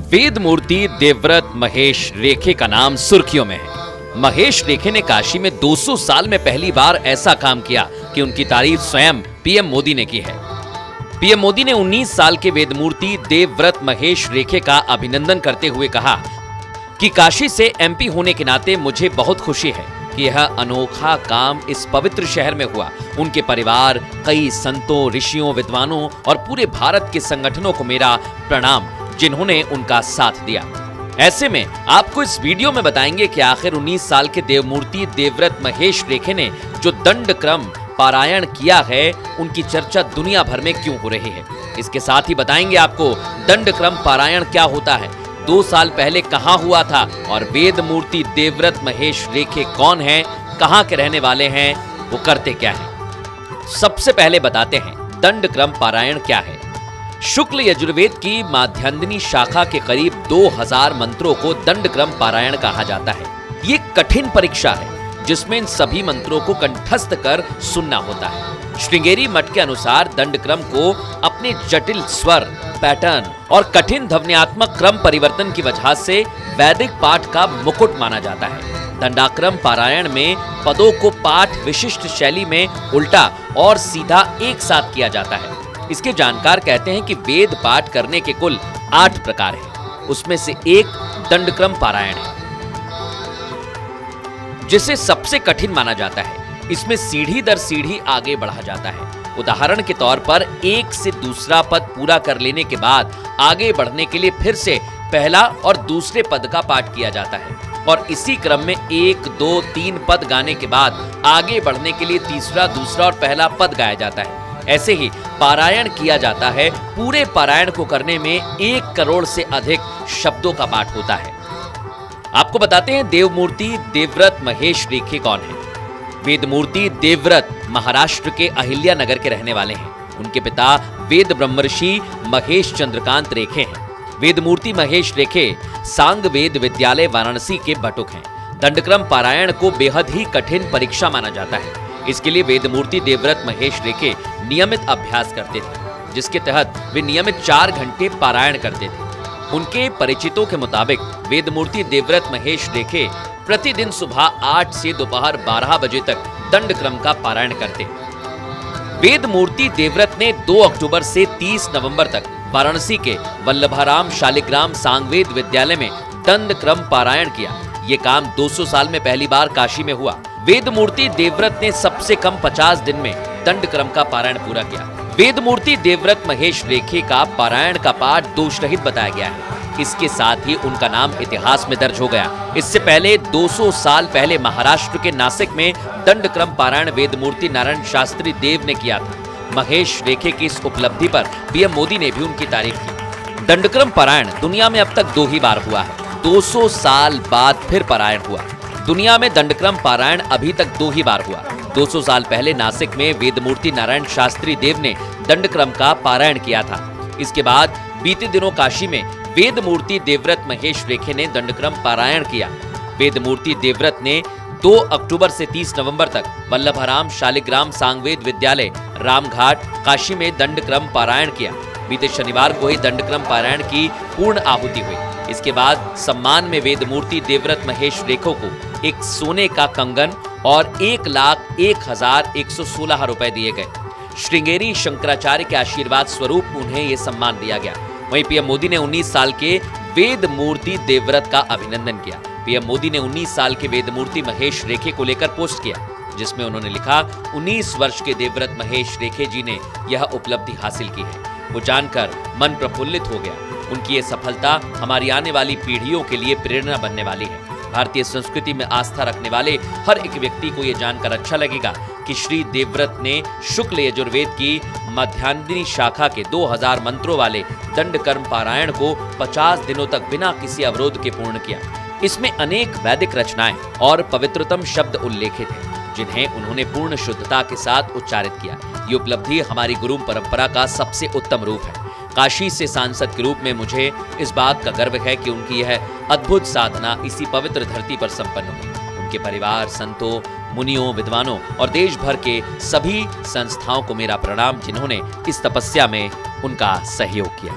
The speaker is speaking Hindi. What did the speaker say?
वेदमूर्ति देवव्रत महेश रेखे का नाम सुर्खियों में है। महेश रेखे ने काशी में 200 साल में पहली बार ऐसा काम किया कि उनकी तारीफ स्वयं पीएम मोदी ने की है। पीएम मोदी ने 19 साल के वेदमूर्ति देवव्रत महेश रेखे का अभिनंदन करते हुए कहा कि काशी से एमपी होने के नाते मुझे बहुत खुशी है कि यह अनोखा काम इस पवित्र शहर में हुआ। उनके परिवार, कई संतों, ऋषियों, विद्वानों और पूरे भारत के संगठनों को मेरा प्रणाम, जिन्होंने उनका साथ दिया। ऐसे में आपको इस वीडियो में बताएंगे कि आखिर 19 साल के देवमूर्ति देवव्रत महेश रेखे ने जो दंडक्रम पारायण किया है, उनकी चर्चा दुनिया भर में क्यों हो रही है। इसके साथ ही बताएंगे आपको दंडक्रम पारायण क्या होता है, 2 साल पहले कहां हुआ था और वेदमूर्ति देवव्रत महेश रेखे कौन है, कहां के रहने वाले हैं, वो करते क्या हैं। सबसे पहले बताते हैं दंडक्रम पारायण क्या है। शुक्ल यजुर्वेद की माध्यान्दिनी शाखा के करीब 2000 मंत्रों को दंडक्रम पारायण कहा जाता है। ये कठिन परीक्षा है जिसमें इन सभी मंत्रों को कंठस्थ कर सुनना होता है। श्रृंगेरी मठ के अनुसार दंडक्रम को अपने जटिल स्वर, पैटर्न और कठिन ध्वन्यात्मक क्रम परिवर्तन की वजह से वैदिक पाठ का मुकुट माना जाता है। दंडाक्रम पारायण में पदों को पाठ विशिष्ट शैली में उल्टा और सीधा एक साथ किया जाता है। इसके जानकार कहते हैं कि वेद पाठ करने के कुल 8 प्रकार हैं। उसमें से एक दंडक्रम पारायण है, जिसे सबसे कठिन माना जाता है। इसमें सीढ़ी दर सीढ़ी आगे बढ़ा जाता है। उदाहरण के तौर पर एक से दूसरा पद पूरा कर लेने के बाद आगे बढ़ने के लिए फिर से पहला और दूसरे पद का पाठ किया जाता है और इसी क्रम में 1, 2, 3 पद गाने के बाद आगे बढ़ने के लिए तीसरा, दूसरा और पहला पद गाया जाता है। ऐसे ही पारायण किया जाता है। पूरे पारायण को करने में 1 करोड़ से अधिक शब्दों का पाठ होता है। आपको बताते हैं देवमूर्ति देवव्रत महेश रेखे कौन है। वेदमूर्ति देवव्रत महाराष्ट्र के अहिल्या नगर के रहने वाले हैं। उनके पिता वेद ब्रह्मर्षि महेश चंद्रकांत रेखे हैं। वेदमूर्ति महेश रेखे सांग वेद विद्यालय वाराणसी के बटुक हैं। दंडक्रम पारायण को बेहद ही कठिन परीक्षा माना जाता है। इसके लिए वेदमूर्ति देवव्रत महेश रेखे नियमित अभ्यास करते थे, जिसके तहत वे नियमित 4 घंटे पारायण करते थे। उनके परिचितों के मुताबिक वेदमूर्ति देवव्रत महेश रेखे प्रतिदिन सुबह 8 से दोपहर 12 बजे तक दंडक्रम का पारायण करते। वेदमूर्ति देवव्रत ने 2 अक्टूबर से 30 नवंबर तक वाराणसी के वल्लभाराम शालिग्राम सांगवेद विद्यालय में दंडक्रम पारायण किया। ये काम 200 साल में पहली बार काशी में हुआ। वेदमूर्ति देवव्रत ने सबसे कम 50 दिन में दंडक्रम का पारायण पूरा किया। वेदमूर्ति देवव्रत महेश रेखे का पारायण का पाठ दोष रहित बताया गया है। इसके साथ ही उनका नाम इतिहास में दर्ज हो गया। इससे पहले 200 साल पहले महाराष्ट्र के नासिक में दंडक्रम पारायण वेदमूर्ति नारायण शास्त्री देव ने किया था। महेश रेखे की इस उपलब्धि पर पीएम मोदी ने भी उनकी तारीफ की। दंडक्रम पारायण दुनिया में अब तक 2 ही बार हुआ है। 200 साल बाद फिर पारायण हुआ। दुनिया में दंडक्रम पारायण अभी तक 2 ही बार हुआ। 200 साल पहले नासिक में वेदमूर्ति नारायण शास्त्री देव ने दंडक्रम का पारायण किया था। इसके बाद बीते दिनों काशी में वेदमूर्ति देवव्रत महेश रेखे ने दंडक्रम पारायण किया। वेदमूर्ति देवव्रत ने 2 अक्टूबर से 30 नवंबर तक वल्लभाराम शालिग्राम सांगवेद विद्यालय रामघाट काशी में दंडक्रम पारायण किया। बीते शनिवार को ही दंडक्रम पारायण की पूर्ण आहुति हुई। इसके बाद सम्मान में वेदमूर्ति देवव्रत महेश रेखों को एक सोने का कंगन और 1,01,116 रुपए दिए गए। श्रृंगेरी शंकराचार्य के आशीर्वाद स्वरूप उन्हें यह सम्मान दिया गया। वहीं पीएम मोदी ने 19 साल के वेदमूर्ति देवव्रत का अभिनंदन किया। पीएम मोदी ने 19 साल के वेदमूर्ति महेश रेखे को लेकर पोस्ट किया, जिसमें उन्होंने लिखा, 19 वर्ष के देवव्रत महेश रेखे जी ने यह उपलब्धि हासिल की है। वो जानकर मन प्रफुल्लित हो गया। उनकी ये सफलता हमारी आने वाली पीढ़ियों के लिए प्रेरणा बनने वाली है। भारतीय संस्कृति में आस्था रखने वाले हर एक व्यक्ति को यह जानकर अच्छा लगेगा कि श्री देवव्रत ने शुक्ल यजुर्वेद की माध्यान्दिनी शाखा के 2000 मंत्रों वाले दंडक्रम पारायण को 50 दिनों तक बिना किसी अवरोध के पूर्ण किया। इसमें अनेक वैदिक रचनाएं और पवित्रतम शब्द उल्लेखित हैं, जिन्हें उन्होंने पूर्ण शुद्धता के साथ उच्चारित किया। ये उपलब्धि हमारी गुरु परंपरा का सबसे उत्तम रूप है। काशी से सांसद के रूप में मुझे इस बात का गर्व है कि उनकी यह अद्भुत साधना इसी पवित्र धरती पर संपन्न हुई। उनके परिवार, संतों, मुनियों, विद्वानों और देश भर के सभी संस्थाओं को मेरा प्रणाम, जिन्होंने इस तपस्या में उनका सहयोग किया।